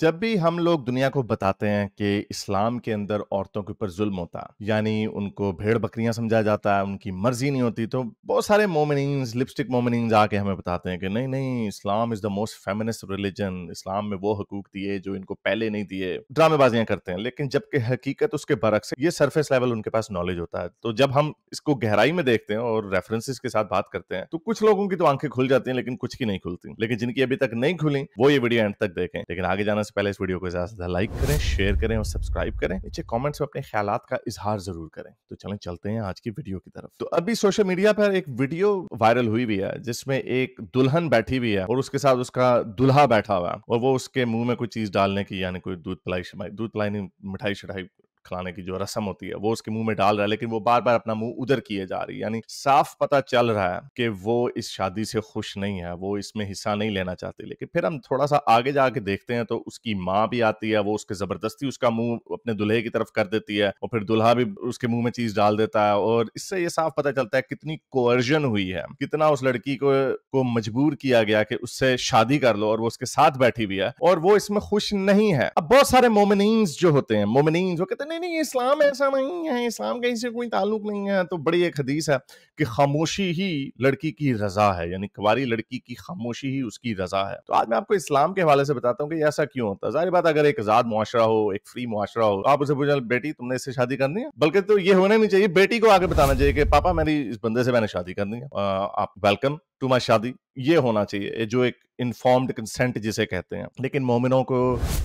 जब भी हम लोग दुनिया को बताते हैं कि इस्लाम के अंदर औरतों के ऊपर जुल्म होता है, यानी उनको भेड़ बकरियां समझा जाता है, उनकी मर्जी नहीं होती, तो बहुत सारे मोमिनीन्स, लिपस्टिक मोमिनीन्स आके हमें बताते हैं कि नहीं नहीं, Islam is the most feminist religion, इस्लाम में वो हकूक दिए जो इनको पहले नहीं दिए। ड्रामेबाजियां करते हैं, लेकिन जबकि हकीकत उसके बरक्स है। ये सरफेस लेवल उनके पास नॉलेज होता है। तो जब हम इसको गहराई में देखते हैं और रेफरेंसेस के साथ बात करते हैं, तो कुछ लोगों की तो आंखें खुल जाती हैं, लेकिन कुछ की नहीं खुलती। लेकिन जिनकी अभी तक नहीं खुली, वो ये वीडियो एंड तक देखें। लेकिन आगे जाने से पहले इस वीडियो को ज्यादा से ज्यादा लाइक करें, शेयर करें और सब्सक्राइब करें। नीचे कमेंट्स में अपने ख्यालात का इजहार जरूर करें। तो चलें चलते हैं आज की वीडियो की तरफ। तो अभी सोशल मीडिया पर एक वीडियो वायरल हुई भी है, जिसमें एक दुल्हन बैठी हुई है और उसके साथ उसका दुल्हा बैठा हुआ है, और वो उसके मुंह में कोई चीज डालने की, यानी कोई दूध पिलाई नहीं, मिठाई शिठाई खिलाने की जो रस्म होती है, वो उसके मुंह में डाल रहा है, लेकिन वो बार बार अपना मुंह उधर किए जा रही है। यानी साफ पता चल रहा है कि वो इस शादी से खुश नहीं है, वो इसमें हिस्सा नहीं लेना चाहती। लेकिन फिर हम थोड़ा सा आगे जाके देखते हैं तो उसकी माँ भी आती है, वो उसके जबरदस्ती उसका मुंह अपने दुल्हे की तरफ कर देती है, और फिर दुल्हा भी उसके मुंह में चीज डाल देता है। और इससे ये साफ पता चलता है कितनी कोअर्जन हुई है, कितना उस लड़की को मजबूर किया गया कि उससे शादी कर लो, और वो उसके साथ बैठी हुई है और वो इसमें खुश नहीं है। अब बहुत सारे मोमिनीन्स जो होते हैं, मोमिनीन्स, वो कहते हैं नहीं नहीं, इस्लाम ऐसा नहीं है, इस्लाम का इससे कोई ताल्लुक नहीं है। तो बड़ी एक हदीस है कि खामोशी ही लड़की की रजा है, यानी कुंवारी लड़की की खामोशी ही उसकी रजा है। तो आज मैं आपको इस्लाम के हवाले से बताता हूँ कि ऐसा क्यों होता है। जाहिर बात, अगर एक आजाद मुआशरा हो, एक फ्री मुआशरा हो, तो आप उसे पूछे बेटी तुमने इससे शादी करनी है, बल्कि तो ये होना नहीं चाहिए, बेटी को आगे बताना चाहिए कि पापा मेरी इस बंदे से मैंने शादी करनी है, आप वेलकम टू माई शादी। ये होना चाहिए, जो एक इन्फॉर्म्ड कंसेंट जिसे कहते हैं। लेकिन मोमिनों को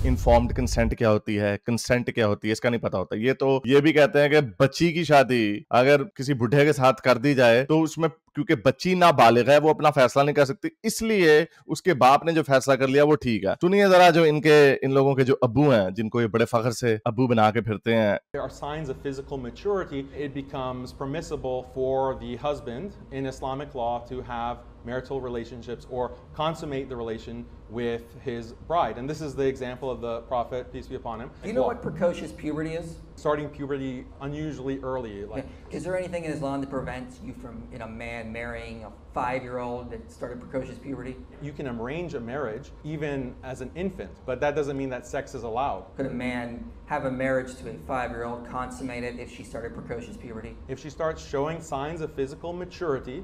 इन्फॉर्म्ड कंसेंट क्या होती है, कंसेंट क्या होती है, इसका नहीं पता होता। ये भी कहते हैं कि बच्ची की शादी अगर किसी बुढ़े के साथ कर दी जाए तो उसमें, क्योंकि बच्ची नाबालिग है, वो अपना फैसला नहीं कर सकती, इसलिए उसके बाप ने जो फैसला कर लिया वो ठीक है। सुनिए जरा, जो इन लोगों के जो अब्बू हैं, जिनको ये बड़े फख्र से अब्बू बना के फिरते हैं। There are signs of physical maturity. It becomes permissible for the husband in Islamic law to have marital relationships or consummate the relation with his bride. And this is the example of the Prophet, peace be upon him. Do you know what precocious puberty is? Starting puberty unusually early. Is there anything in Islam that prevents you from, a man marrying a 5-year-old that started precocious puberty? You can arrange a marriage even as an infant, but that doesn't mean that sex is allowed. Could a man have a marriage to a 5-year-old, consummate it if she started precocious puberty? If she starts showing signs of physical maturity,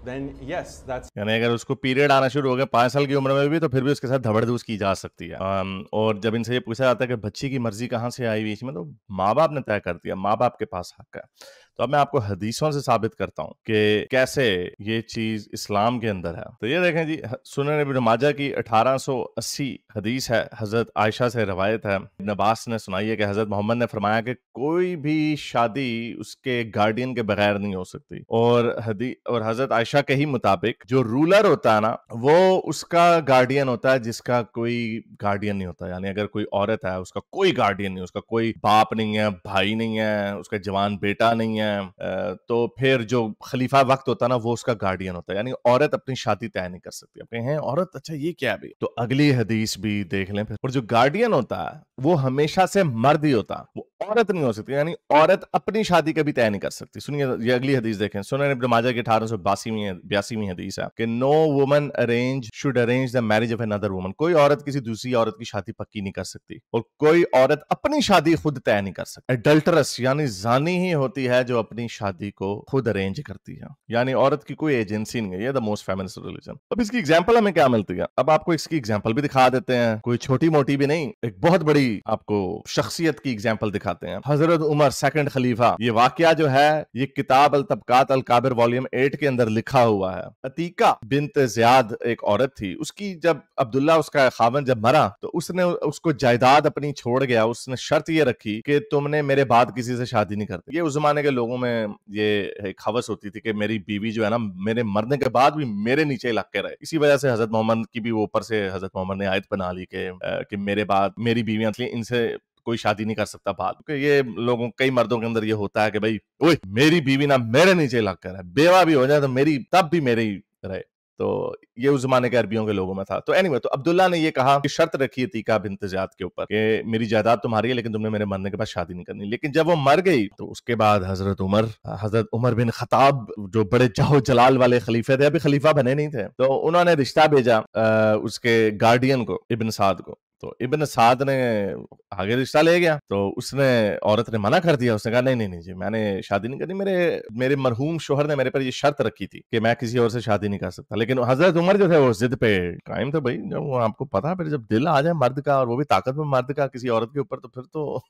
then yes, that's. यानी अगर उसको period आना शुरू हो गया 5 साल की उम्र में भी, तो फिर भी उसके साथ धबड़धूस की जा सकती है। और जब इनसे ये पूछा जाता है कि बच्ची की मर्जी कहाँ से आई बीच में, तो माँ बाप ने तय कर दिया, माँ बाप के पास हक है। तो अब मैं आपको हदीसों से साबित करता हूँ कि कैसे ये चीज इस्लाम के अंदर है। तो ये देखें जी, सुनन इब्न माजा की 1880 हदीस है, हजरत आयशा से रवायत है। इब्न अब्बास ने सुनाई है कि हजरत मोहम्मद ने फरमाया कि कोई भी शादी उसके गार्डियन के बगैर नहीं हो सकती। और हजरत आयशा के ही मुताबिक जो रूलर होता है ना, वो उसका गार्डियन होता है जिसका कोई गार्डियन नहीं होता। यानी अगर कोई औरत है, उसका कोई गार्डियन नहीं, उसका कोई बाप नहीं है, भाई नहीं है, उसका जवान बेटा नहीं है, तो फिर जो खलीफा वक्त होता है ना, वो उसका गार्डियन होता है। यानी औरत अपनी शादी तय नहीं कर सकती। अब कहें औरत, अच्छा ये क्या है? तो अगली हदीस भी देख लें फिर। और जो गार्डियन होता है वो हमेशा से मर्द ही होता है, वो औरत नहीं हो सकती। यानी औरत अपनी शादी कभी तय नहीं कर सकती। सुनिए ये अगली हदीस देखें, सुनन इब्न माजा की 1882वीं हदीस है कि no woman should arrange the marriage of another woman. कोई औरत किसी दूसरी औरत की शादी पक्की नहीं कर सकती, और कोई औरत अपनी शादी खुद तय नहीं कर सकती। एडल्टरस यानी जानी ही होती है जो अपनी शादी को खुद अरेंज करती है। यानी औरत की कोई एजेंसी नहीं है। ये द मोस्ट फेमिनिस्ट रिलीजन। अब इसकी एग्जांपल हमें क्या मिलती है? अब आपको इसकी एग्जांपल भी दिखा देते हैं, कोई छोटी मोटी भी नहीं, एक बहुत बड़ी आपको शख्सियत की एग्जांपल दिखाते हैं। हजरत उमर सेकंड खलीफा। ये वाकया जो है, ये किताब अल तबकात अल काबिर वॉल्यूम 8 के अंदर लिखा हुआ है। अतीका बिन्त ज़ियाद एक औरत थी। उसकी जब अब्दुल्ला उसका खावन जब मरा, तो उसने उसको जायदाद अपनी छोड़ गया। उसने शर्त ये रखी कि तुमने मेरे बाद किसी से शादी नहीं करती। ये उस जमाने के लोगों में ये एक हवस होती थी कि मेरी बीवी जो है ना, मेरे मरने के बाद भी मेरे नीचे लग के रहे। इसी वजह से हजरत मोहम्मद की भी ऊपर से हजरत मोहम्मद ने आयत बना ली कि मेरे बाद मेरी बीवियां थी, इनसे कोई शादी नहीं कर सकता बाद। क्योंकि ये लोगों, कई मर्दों के अंदर ये होता है कि भाई ओए मेरी बीवी ना मेरे नीचे लग कर है, बेवा भी हो जाए तो मेरी तब भी मेरी रहे। तो ये उस जमाने के अरबियों के लोगों में था। तो एनीवे, तो अब्दुल्ला ने ये कहा कि शर्त रखी है तीका बिन्त ज़ियाद के ऊपर कि मेरी जायदाद तुम्हारी है, लेकिन तुमने मेरे मरने के बाद शादी नहीं करनी। लेकिन जब वो मर गई, तो उसके बाद हजरत उमर बिन खताब, जो बड़े जाहो जलाल वाले खलीफे थे, अभी खलीफा बने नहीं थे, तो उन्होंने रिश्ता भेजा उसके गार्डियन को, इब्न साद को, तो इब्न साद ने आगे रिश्ता ले गया, तो उसने औरत ने मना कर दिया। उसने कहा नहीं नहीं नहीं जी, मैंने शादी नहीं करनी, मेरे मरहूम शोहर ने मेरे पर ये शर्त रखी थी कि मैं किसी और से शादी नहीं कर सकता। लेकिन हजरत उमर जो थे वो जिद पे कायम थे। भाई जब वो आपको पता है, फिर जब दिल आ जाए मर्द का, और वो भी ताकतवर मर्द का, किसी औरत के ऊपर, तो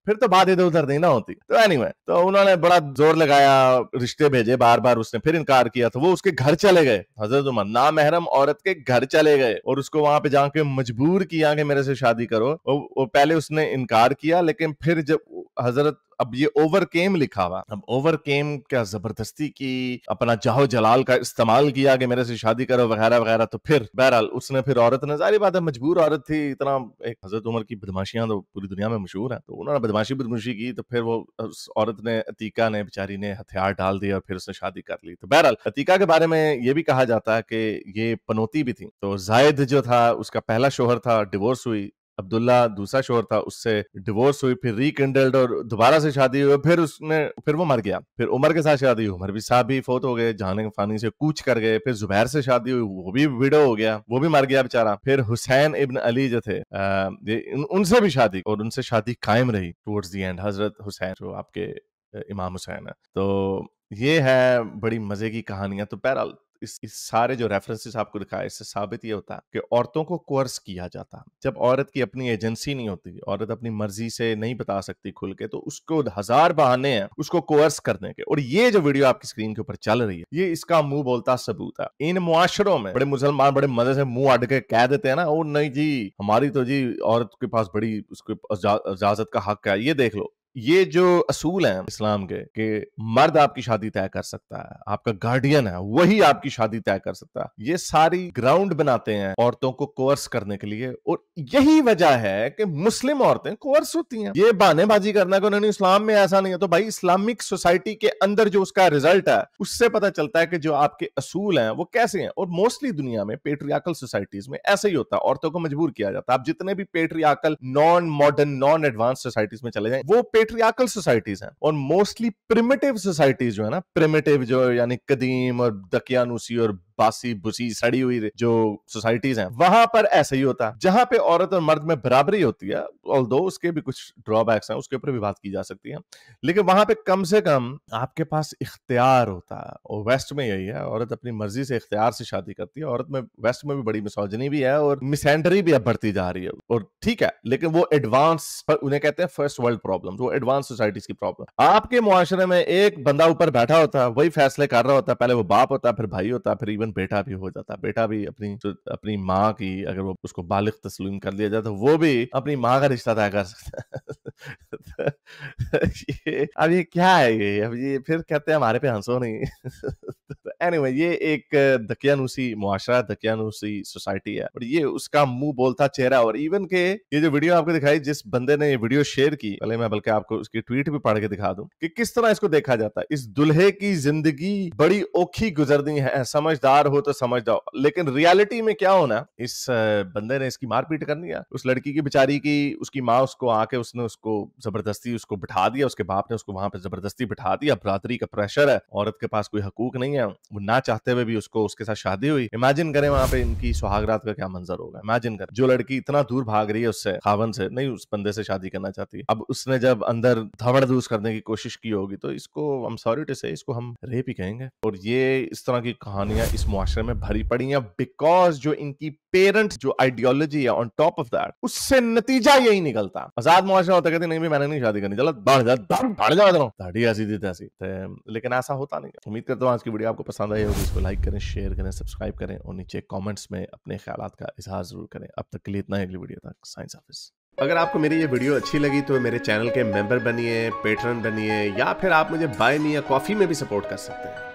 फिर तो बात इधर उधर नहीं ना होती। तो एनीवे, तो उन्होंने बड़ा जोर लगाया, रिश्ते भेजे बार बार, उसने फिर इनकार किया, तो वो उसके घर चले गए। हजरत उमर नामहरम औरत के घर चले गए और उसको वहां पे जाके मजबूर किया कि मेरे से शादी करो। वो पहले उसने इनकार किया, लेकिन फिर जब हजरत, अब ये ओवरकेम लिखा हुआ, अब ओवरकेम क्या जबरदस्ती की, अपना जाहो जलाल का इस्तेमाल किया कि मेरे से शादी करो वगैरह वगैरह, तो फिर बहरहाल उसने, फिर औरत ने, जारी बात है मजबूर औरत थी, इतना एक हजरत उमर की बदमाशियां तो पूरी दुनिया में मशहूर है, तो उन्होंने बदमाशी की, तो फिर वो उस औरत ने, अतीका ने बेचारी ने हथियार डाल दिया और फिर उसने शादी कर ली। तो बहरहाल अतीका के बारे में ये भी कहा जाता है कि ये पनौती भी थी। तो जायद जो था उसका पहला शोहर था, डिवोर्स हुई, अब्दुल्ला दूसरा शोहर था, उससे डिवोर्स हुई, फिर रिकिंडल्ड और दोबारा से शादी हुई, फिर वो मर गया। फिर उमर के साथ शादी हुई, उमर भी साहब भी फोत हो गए, जाने फानी से कूच कर गए। फिर जुबैर से शादी हुई, वो भी विडो हो गया, वो भी मर गया बेचारा। फिर हुसैन इब्न अली जो थे, उनसे भी शादी, और उनसे शादी कायम रही टुवर्ड्स द एंड, हजरत हुसैन जो आपके इमाम हुसैन है। तो ये है बड़ी मजे की कहानियां। तो बहरहाल इस सारे जो रेफरेंसेस आपको दिखाए, इससे साबित ये होता है कि औरतों को कोर्स किया जाता है। जब औरत की अपनी एजेंसी नहीं होती, औरत अपनी मर्जी से नहीं बता सकती खुल के, तो उसको हजार बहाने हैं उसको कोर्स करने के। और ये जो वीडियो आपकी स्क्रीन के ऊपर चल रही है, ये इसका मुंह बोलता सबूत है। इन मुआशरों में बड़े मुसलमान बड़े मजे से मुंह अड़ के कह देते हैं ना, ओ नहीं जी, हमारी तो जी औरत के पास बड़ी उसको इजाजत का हक है। ये देख लो, ये जो असूल हैं इस्लाम के कि मर्द आपकी शादी तय कर सकता है, आपका गार्डियन है, वही आपकी शादी तय कर सकता है, ये सारी ग्राउंड बनाते हैं औरतों को कोर्स करने के लिए। और यही वजह है कि मुस्लिम औरतें कोर्स होती हैं। ये बहानेबाजी करना कि उन्होंने इस्लाम में ऐसा नहीं है, तो भाई इस्लामिक सोसाइटी के अंदर जो उसका रिजल्ट है, उससे पता चलता है कि जो आपके असूल हैं वो कैसे हैं। और मोस्टली दुनिया में पेट्रियार्कल सोसाइटीज में ऐसा ही होता है, औरतों को मजबूर किया जाता है। आप जितने भी patriarchal, non modern, non advance societies में चले जाएं, वो पेट्रियार्कल सोसाइटीज हैं। और मोस्टली प्रिमिटिव सोसाइटीज जो है ना, प्रिमिटिव जो यानी कदीम और दकियानूसी और बासी बुसी सड़ी हुई जो सोसाइटीज हैं, वहां पर ऐसा ही होता है, जहां पे औरत और मर्द में बराबरी होती है। ऑल्दो उसके भी कुछ ड्रॉबैक्स हैं, उसके ऊपर भी बात की जा सकती है, लेकिन वहां पे कम से कम आपके पास इख्तियार होता है। और वेस्ट में यही है, औरत अपनी मर्जी से इख्तियार से शादी करती है। औरत में वेस्ट में भी बड़ी मिसोजिनी भी है और मिसैंडरी भी अब बढ़ती जा रही है। और ठीक है, लेकिन वो एडवांस, उन्हें कहते हैं फर्स्ट वर्ल्ड प्रॉब्लम, वो एडवांस सोसाइटीज की प्रॉब्लम। आपके मुआशरे में एक बंदा ऊपर बैठा होता है, वही फैसले कर रहा होता है। पहले वो बाप होता है, फिर भाई होता है, फिर इवन बेटा भी हो जाता है। बेटा भी अपनी माँ की, अगर वो उसको बालिग तस्लीम कर लिया जाए, तो वो भी अपनी माँ का रिश्ता तय कर सकता है। अब ये क्या है, ये अब ये फिर कहते हैं हमारे पे हंसो नहीं। एनीवे, ये एक दकियानूसी मुआशरा, दकियानूसी सोसाइटी है, और ये उसका मुंह बोलता चेहरा। और इवन के ये जो वीडियो आपको दिखाई, जिस बंदे ने ये वीडियो शेयर की, पहले मैं बल्कि आपको उसकी ट्वीट भी पढ़ के दिखा दूं कि किस तरह इसको देखा जाता है। इस दुल्हे की जिंदगी बड़ी औखी गुजरनी है, समझदार हो तो समझ जाओ। लेकिन रियलिटी में क्या होना, इस बंदे ने इसकी मारपीट करनी है। उस लड़की की बेचारी की, उसकी माँ उसको आके, उसने उसको जबरदस्ती उसको बिठा दिया, उसके बाप ने उसको वहां पे जबरदस्ती बिठा दिया। बरादरी का प्रेशर है, औरत के पास कोई हकूक नहीं है, वो ना चाहते हुए भी उसके साथ शादी हुई। इमेजिन करें वहां पे इनकी सुहागरात का क्या मंजर होगा। इमेजिन करें, जो लड़की इतना दूर भाग रही है उससे, खावन से नहीं, उस बंदे से शादी करना चाहती है। अब उसने जब अंदर धबड़धूस करने की कोशिश की होगी, तो इसको आई एम सॉरी टू से, इसको हम रेप ही कहेंगे। और ये इस तरह की कहानियां इस मुआशरे में भरी पड़ी हैं, बिकॉज जो इनकी पेरेंट्स जो आइडियोलॉजी है, ऑन टॉप ऑफ दैट, उससे नतीजा यही निकलता। आजाद मुआशरा होता, कहते नहीं भी मैंने नहीं शादी करनी, चलो बढ़ जा दाढ़ी ऐसी थी तैसी। लेकिन ऐसा होता नहीं। उम्मीद करता हूँ आज की वीडियो आपको पसंद आई होगी। इसको लाइक करें, शेयर करें, सब्सक्राइब करें, और नीचे कमेंट्स में अपने ख्यालात का इजहार जरूर करें। अब तक के लिए इतना ही, अगली वीडियो तक साइंस ऑफिस। अगर आपको मेरी ये वीडियो अच्छी लगी तो मेरे चैनल के मेंबर बनिए, पेट्रन बनिए, या फिर आप मुझे बाय मी या कॉफी में भी सपोर्ट कर सकते हैं।